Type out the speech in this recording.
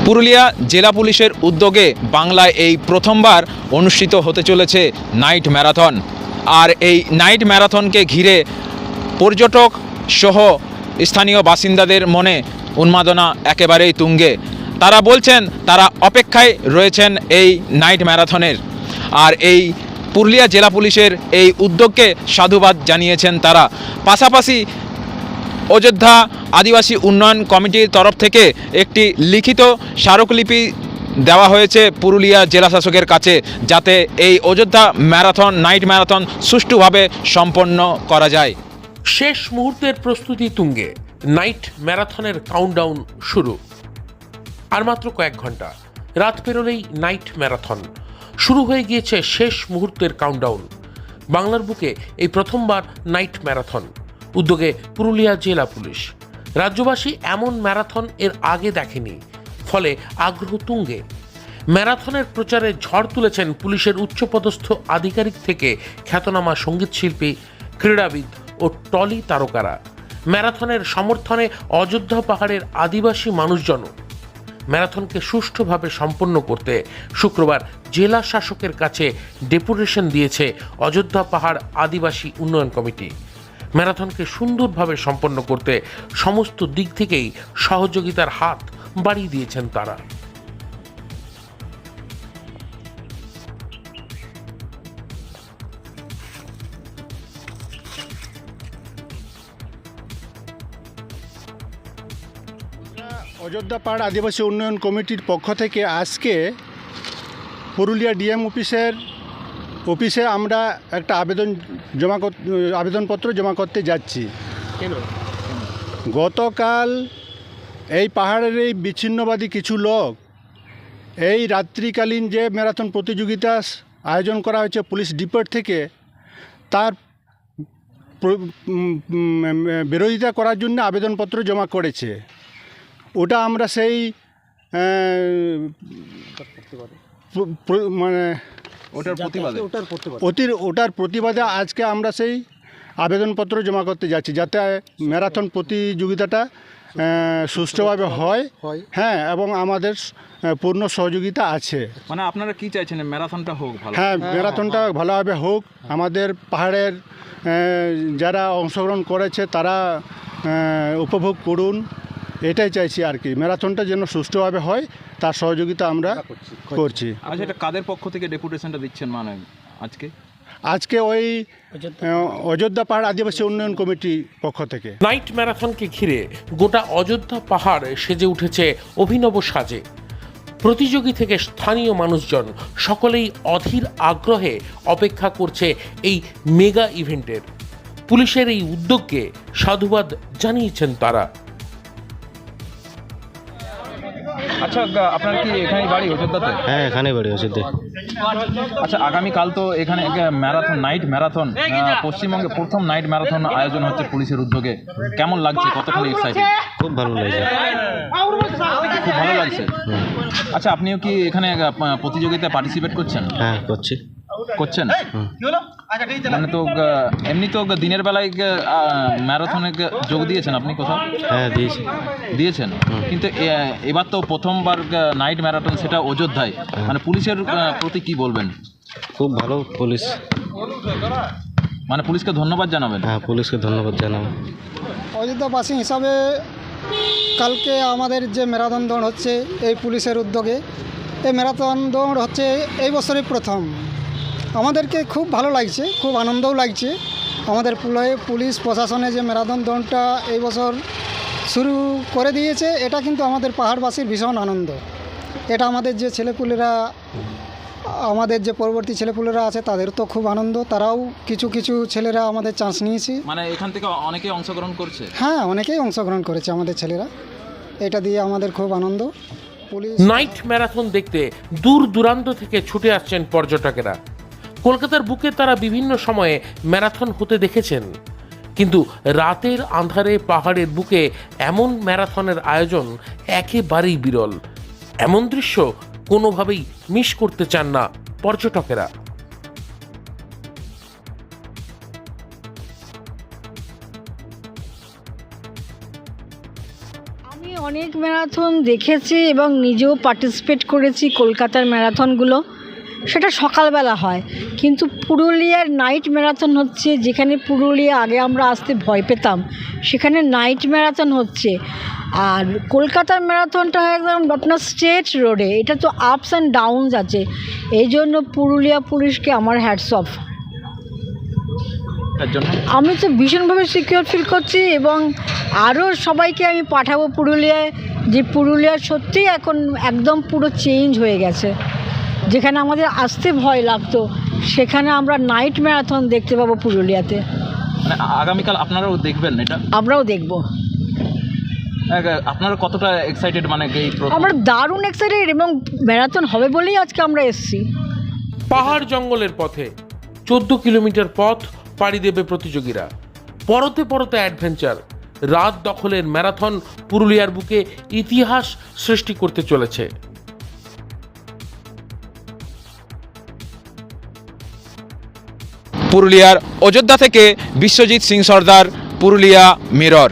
পুরুলিয়া জেলা পুলিশের উদ্যোগে বাংলায় এই প্রথমবার অনুষ্ঠিত হতে চলেছে নাইট ম্যারাথন। আর এই নাইট ম্যারাথনকে ঘিরে পর্যটক সহ স্থানীয় বাসিন্দাদের মনে উন্মাদনা একেবারেই তুঙ্গে। তারা বলছেন তারা অপেক্ষায় রয়েছেন এই নাইট ম্যারাথনের। আর এই পুরুলিয়া জেলা পুলিশের এই উদ্যোগকে সাধুবাদ জানিয়েছেন তারা। পাশাপাশি অযোধ্যা আদিবাসী উন্নয়ন কমিটির তরফ থেকে একটি লিখিত স্মারকলিপি দেওয়া হয়েছে পুরুলিয়া জেলা শাসকের কাছে, যাতে এই অযোধ্যা ম্যারাথন নাইট ম্যারাথন সুষ্ঠুভাবে সম্পন্ন করা যায়। শেষ মুহূর্তের প্রস্তুতি তুঙ্গে, নাইট ম্যারাথনের কাউন্টডাউন শুরু। আর মাত্র কয়েক ঘন্টা, রাত পেরোলেই নাইট ম্যারাথন শুরু হয়ে গিয়েছে। শেষ মুহূর্তের কাউন্টডাউন। বাংলার বুকে এই প্রথমবার নাইট ম্যারাথন, উদ্যোগে পুরুলিয়া জেলা পুলিশ। রাজ্যবাসী এমন ম্যারাথন এর আগে দেখেনি, ফলে আগ্রহ তুঙ্গে। ম্যারাথনের প্রচারে ঝড় তুলেছেন পুলিশের উচ্চপদস্থ আধিকারিক থেকে খ্যাতনামা সঙ্গীতশিল্পী, ক্রীড়াবিদ ও টলি তারকারা। ম্যারাথনের সমর্থনে অযোধ্যা পাহাড়ের আদিবাসী মানুষজনও। ম্যারাথনকে সুষ্ঠুভাবে সম্পন্ন করতে শুক্রবার জেলা শাসকের কাছে ডেপুটেশন দিয়েছে অযোধ্যা পাহাড় আদিবাসী উন্নয়ন কমিটি। ম্যারাথনকে সুন্দরভাবে সম্পন্ন করতে সমস্ত দিক থেকেই সহযোগিতার হাত বাড়িয়ে দিয়েছেন তারা। অযোধ্যা পাহাড় আদিবাসী উন্নয়ন কমিটির পক্ষ থেকে আজকে পুরুলিয়া ডিএম অফিসে আমরা একটা আবেদনপত্র জমা করতে যাচ্ছি। গতকাল এই পাহাড়ের এই বিচ্ছিন্নবাদী কিছু লোক এই রাত্রিকালীন যে ম্যারাথন প্রতিযোগিতা আয়োজন করা হয়েছে পুলিশ ডিপার্ট থেকে, তার বিরোধিতা করার জন্য আবেদনপত্র জমা করেছে। ওটা আমরা সেই মানে ওটার প্রতিবাদে আজকে আমরা সেই আবেদনপত্র জমা করতে যাচ্ছি, যাতে ম্যারাথন প্রতিযোগিতাটা সুষ্ঠুভাবে হয়। হ্যাঁ, এবং আমাদের পূর্ণ সহযোগিতা আছে। মানে আপনারা কি চাইছেন, ম্যারাথনটা হোক ভালো? হ্যাঁ, ম্যারাথনটা ভালোভাবে হোক। আমাদের পাহাড়ের যারা অংশগ্রহণ করেছে তারা উপভোগ করুন, এটাই চাইছি আর কি। ম্যারাথনটা যেন সুষ্ঠুভাবে হয় তার সহযোগিতা আমরা করছি। আচ্ছা, এটা কাদের পক্ষ থেকে ডেপুটেশনটা দিচ্ছেন? মানে আজকে ওই অযোধ্যা পাহাড় আদিবাসী উন্নয়ন কমিটির পক্ষ থেকে। নাইট ম্যারাথনকে ঘিরে গোটা অযোধ্যা পাহাড় সেজে উঠেছে অভিনব সাজে। প্রতিযোগী থেকে স্থানীয় মানুষজন সকলেই অধীর আগ্রহে অপেক্ষা করছে এই মেগা ইভেন্টের। পুলিশের এই উদ্যোগকে সাধুবাদ জানিয়েছেন তারা। আচ্ছা, আপনার কি এখানে বাড়ি অযোধ্যাতে? হ্যাঁ, এখানে বাড়ি অযোধ্যা। আচ্ছা, আগামীকাল তো এখানে ম্যারাথন নাইট ম্যারাথন, পশ্চিমবঙ্গে প্রথম নাইট ম্যারাথন আয়োজন হচ্ছে পুলিশের উদ্যোগে। কেমন লাগছে, কতখানি এক্সাইটেড? খুব ভালো লাগছে। খুব ভালো লাগছে। আচ্ছা, আপনিও কি এখানে প্রতিযোগিতায় পার্টিসিপেট করছেন? হ্যাঁ, করছেন। মানে তো এমনি তো দিনের বেলায় ম্যারাথনে যোগ দিয়েছেন আপনি কোথাও? হ্যাঁ, দিয়েছেন। কিন্তু এবার তো প্রথমবার নাইট ম্যারাথন, সেটা অযোধ্যায়। মানে পুলিশের প্রতি কি বলবেন? খুব ভালো পুলিশ। মানে পুলিশকে ধন্যবাদ জানাবেন? হ্যাঁ, পুলিশকে ধন্যবাদ জানাবো। অযোধ্যাবাসী হিসাবে কালকে আমাদের যে ম্যারাথন দৌড় হচ্ছে এই পুলিশের উদ্যোগে, এই ম্যারাথন দৌড় হচ্ছে এই বছরই প্রথম। আমাদেরকে খুব ভালো লাগছে, খুব আনন্দও লাগছে। আমাদের পুলিশ প্রশাসনে যে ম্যারাথন দৌড়টা এই বছর শুরু করে দিয়েছে, এটা কিন্তু আমাদের পাহাড়বাসীর ভীষণ আনন্দ। এটা আমাদের যে ছেলেপুলেরা, আমাদের যে পরবর্তী ছেলেপুলেরা আছে তাদের তো খুব আনন্দ। তারাও কিছু ছেলেরা আমাদের চান্স নিয়েছে। মানে এখান থেকে অনেকেই অংশগ্রহণ করছে? হ্যাঁ, অনেকেই অংশগ্রহণ করেছে আমাদের ছেলেরা। এটা দিয়ে আমাদের খুব আনন্দ। পুলিশ নাইট ম্যারাথন দেখতে দূর দূরান্ত থেকে ছুটে আসছেন পর্যটকেরা। কলকাতার বুকে তারা বিভিন্ন সময়ে ম্যারাথন হতে দেখেছেন, কিন্তু রাতের আঁধারে পাহাড়ের বুকে এমন ম্যারাথনের আয়োজন একেবারেই বিরল। এমন দৃশ্য কোনোভাবেই মিস করতে চান না পর্যটকেরা। আমি অনেক ম্যারাথন দেখেছি এবং নিজেও পার্টিসিপেট করেছি কলকাতার ম্যারাথনগুলো, সেটা সকালবেলা হয়। কিন্তু পুরুলিয়ার নাইট ম্যারাথন হচ্ছে, যেখানে পুরুলিয়া আগে আমরা আসতে ভয় পেতাম, সেখানে নাইট ম্যারাথন হচ্ছে। আর কলকাতার ম্যারাথনটা হয় একদম আপনার স্ট্রেট রোডে, এটা তো আপস অ্যান্ড ডাউনস আছে। এই জন্য পুরুলিয়া পুলিশকে আমার হ্যাটস অফ। তার জন্য আমি তো ভীষণভাবে সিকিউর ফিল করছি এবং আরও সবাইকে আমি পাঠাবো পুরুলিয়ায়, যে পুরুলিয়া সত্যিই এখন একদম পুরো চেঞ্জ হয়ে গেছে। যেখানে আমাদের আসতে ভয় লাগতো, সেখানে আমরা নাইট ম্যারাথন দেখতে পাবো পুরুলিয়াতে। মানে আগামীকাল আপনারাও দেখবেন এটা? আমরাও দেখব। আপনারা কতটা এক্সাইটেড, মানে এই আমরা দারুণ এক্সাইটেড এবং ম্যারাথন হবে বলেই আজকে আমরা এসেছি। পাহাড় জঙ্গলের পথে 14 কিলোমিটার পথ পাড়ি দেবে প্রতিযোগীরা। পরতে পরতে অ্যাডভেঞ্চার, রাত দখলের ম্যারাথন পুরুলিয়ার বুকে ইতিহাস সৃষ্টি করতে চলেছে। পুরুলিয়ার অযোধ্যা থেকে বিশ্বজিৎ সিং সর্দার, পুরুলিয়া মিরর।